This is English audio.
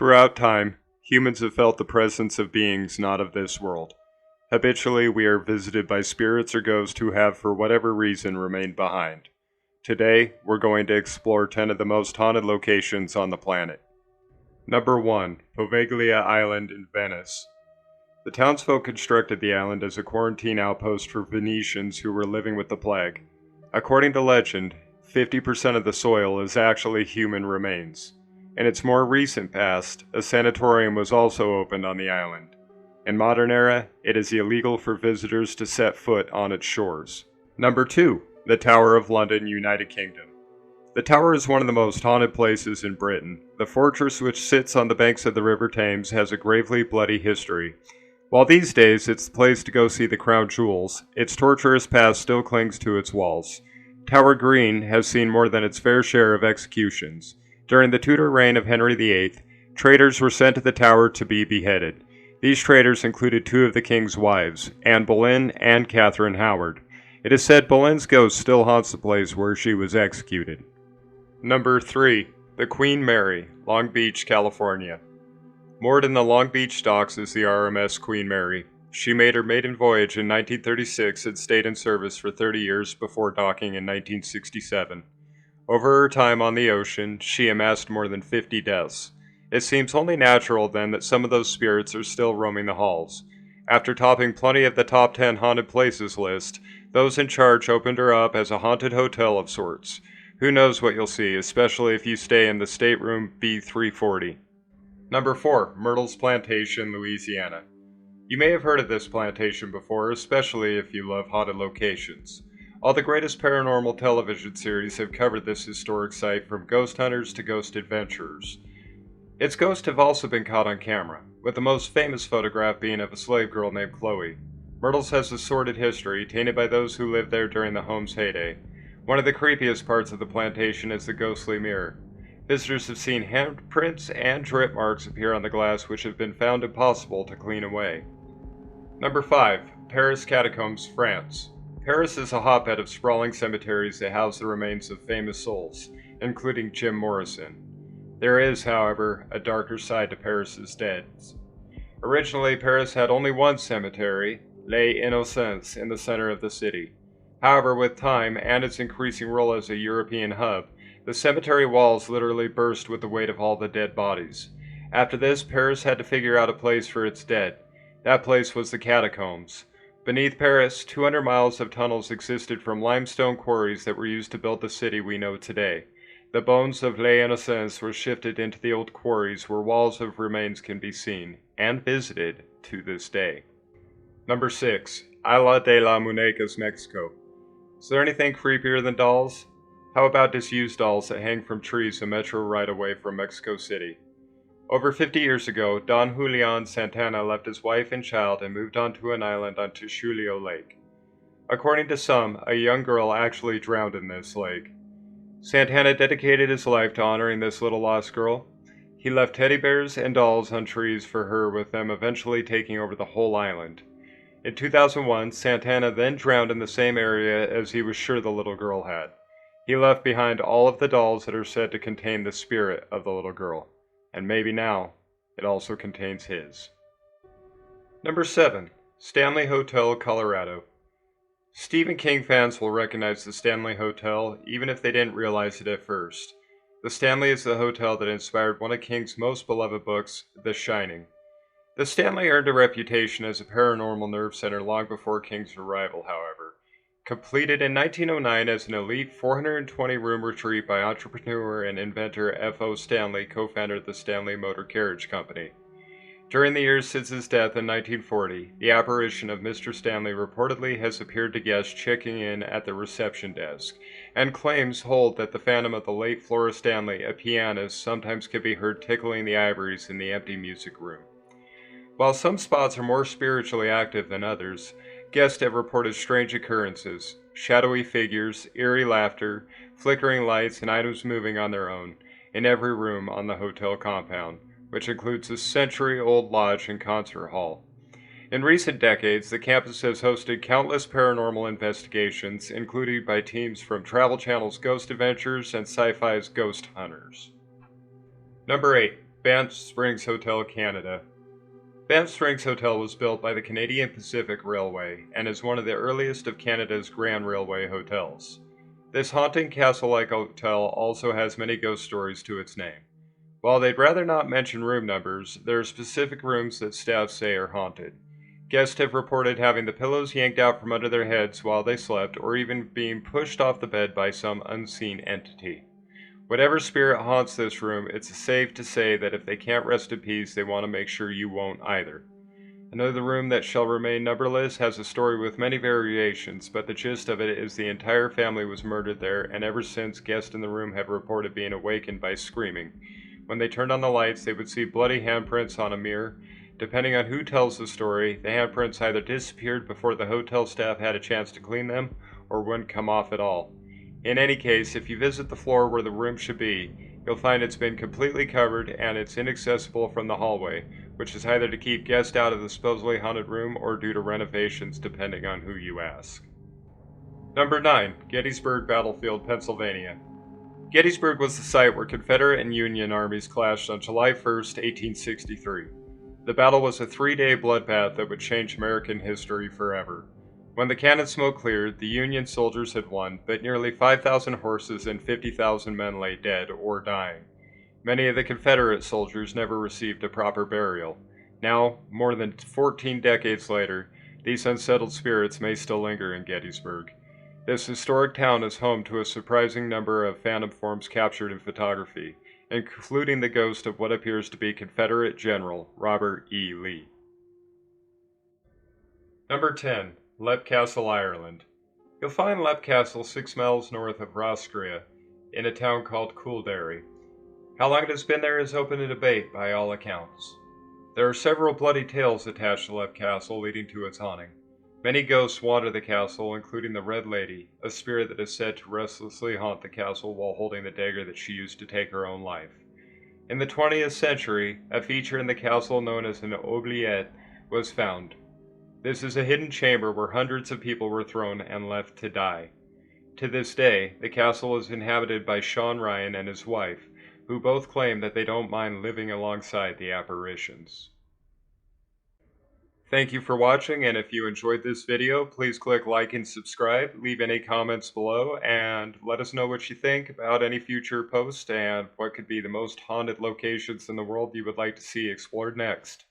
Throughout time, humans have felt the presence of beings not of this world. Habitually, we are visited by spirits or ghosts who have, for whatever reason, remained behind. Today, we're going to explore 10 of the most haunted locations on the planet. Number 1. Poveglia Island in Venice. The townsfolk constructed the island as a quarantine outpost for Venetians who were living with the plague. According to legend, 50% of the soil is actually human remains. In its more recent past, a sanatorium was also opened on the island. In modern era, it is illegal for visitors to set foot on its shores. Number 2. The Tower of London, United Kingdom. The Tower is one of the most haunted places in Britain. The fortress, which sits on the banks of the River Thames, has a gravely bloody history. While these days it's the place to go see the crown jewels, its torturous past still clings to its walls. Tower Green has seen more than its fair share of executions. During the Tudor reign of Henry VIII, traitors were sent to the tower to be beheaded. These traitors included two of the king's wives, Anne Boleyn and Catherine Howard. It is said Boleyn's ghost still haunts the place where she was executed. Number 3. The Queen Mary, Long Beach, California. Moored in the Long Beach docks is the RMS Queen Mary. She made her maiden voyage in 1936 and stayed in service for 30 years before docking in 1967. Over her time on the ocean, she amassed more than 50 deaths. It seems only natural then that some of those spirits are still roaming the halls. After topping plenty of the top 10 haunted places list, those in charge opened her up as a haunted hotel of sorts. Who knows what you'll see, especially if you stay in the stateroom B340. Number 4. Myrtle Plantation, Louisiana. You may have heard of this plantation before, especially if you love haunted locations. All the greatest paranormal television series have covered this historic site, from ghost hunters to ghost adventurers. Its ghosts have also been caught on camera, with the most famous photograph being of a slave girl named Chloe. Myrtle's has a sordid history, tainted by those who lived there during the home's heyday. One of the creepiest parts of the plantation is the ghostly mirror. Visitors have seen handprints and drip marks appear on the glass, which have been found impossible to clean away. Number 5. Paris Catacombs, France. Paris is a hotbed of sprawling cemeteries that house the remains of famous souls, including Jim Morrison. There is, however, a darker side to Paris's dead. Originally, Paris had only one cemetery, Les Innocents, in the center of the city. However, with time and its increasing role as a European hub, the cemetery walls literally burst with the weight of all the dead bodies. After this, Paris had to figure out a place for its dead. That place was the catacombs. Beneath Paris, 200 miles of tunnels existed from limestone quarries that were used to build the city we know today. The bones of Les Innocents were shifted into the old quarries where walls of remains can be seen, and visited, to this day. Number 6. Isla de las Muñecas, Mexico. Is there anything creepier than dolls? How about disused dolls that hang from trees a metro right away from Mexico City? Over 50 years ago, Don Julian Santana left his wife and child and moved onto an island on Tushulio Lake. According to some, a young girl actually drowned in this lake. Santana dedicated his life to honoring this little lost girl. He left teddy bears and dolls on trees for her, with them eventually taking over the whole island. In 2001, Santana then drowned in the same area as he was sure the little girl had. He left behind all of the dolls that are said to contain the spirit of the little girl. And maybe now, it also contains his. Number 7. Stanley Hotel, Colorado. Stephen King fans will recognize the Stanley Hotel, even if they didn't realize it at first. The Stanley is the hotel that inspired one of King's most beloved books, The Shining. The Stanley earned a reputation as a paranormal nerve center long before King's arrival, however. Completed in 1909 as an elite 420-room retreat by entrepreneur and inventor F.O. Stanley, co-founder of the Stanley Motor Carriage Company. During the years since his death in 1940, the apparition of Mr. Stanley reportedly has appeared to guests checking in at the reception desk, and claims hold that the phantom of the late Flora Stanley, a pianist, sometimes can be heard tickling the ivories in the empty music room. While some spots are more spiritually active than others, guests have reported strange occurrences, shadowy figures, eerie laughter, flickering lights, and items moving on their own, in every room on the hotel compound, which includes a century-old lodge and concert hall. In recent decades, the campus has hosted countless paranormal investigations, including by teams from Travel Channel's Ghost Adventures and Sci-Fi's Ghost Hunters. Number 8. Banff Springs Hotel, Canada. Banff Springs Hotel was built by the Canadian Pacific Railway and is one of the earliest of Canada's Grand Railway hotels. This haunting castle-like hotel also has many ghost stories to its name. While they'd rather not mention room numbers, there are specific rooms that staff say are haunted. Guests have reported having the pillows yanked out from under their heads while they slept, or even being pushed off the bed by some unseen entity. Whatever spirit haunts this room, it's safe to say that if they can't rest in peace, they want to make sure you won't either. Another room that shall remain numberless has a story with many variations, but the gist of it is the entire family was murdered there, and ever since, guests in the room have reported being awakened by screaming. When they turned on the lights, they would see bloody handprints on a mirror. Depending on who tells the story, the handprints either disappeared before the hotel staff had a chance to clean them, or wouldn't come off at all. In any case, if you visit the floor where the room should be, you'll find it's been completely covered and it's inaccessible from the hallway, which is either to keep guests out of the supposedly haunted room or due to renovations depending on who you ask. Number 9. Gettysburg Battlefield, Pennsylvania. Gettysburg was the site where Confederate and Union armies clashed on July 1, 1863. The battle was a 3-day bloodbath that would change American history forever. When the cannon smoke cleared, the Union soldiers had won, but nearly 5,000 horses and 50,000 men lay dead or dying. Many of the Confederate soldiers never received a proper burial. Now, more than 14 decades later, these unsettled spirits may still linger in Gettysburg. This historic town is home to a surprising number of phantom forms captured in photography, including the ghost of what appears to be Confederate General Robert E. Lee. Number 10. Leap Castle, Ireland. You'll find Leap Castle 6 miles north of Roscrea, in a town called Coolderry. How long it has been there is open to debate by all accounts. There are several bloody tales attached to Leap Castle leading to its haunting. Many ghosts wander the castle, including the Red Lady, a spirit that is said to restlessly haunt the castle while holding the dagger that she used to take her own life. In the 20th century, a feature in the castle known as an oubliette was found. This is a hidden chamber where hundreds of people were thrown and left to die. To this day, the castle is inhabited by Sean Ryan and his wife, who both claim that they don't mind living alongside the apparitions. Thank you for watching, and if you enjoyed this video, please click like and subscribe, leave any comments below, and let us know what you think about any future posts and what could be the most haunted locations in the world you would like to see explored next.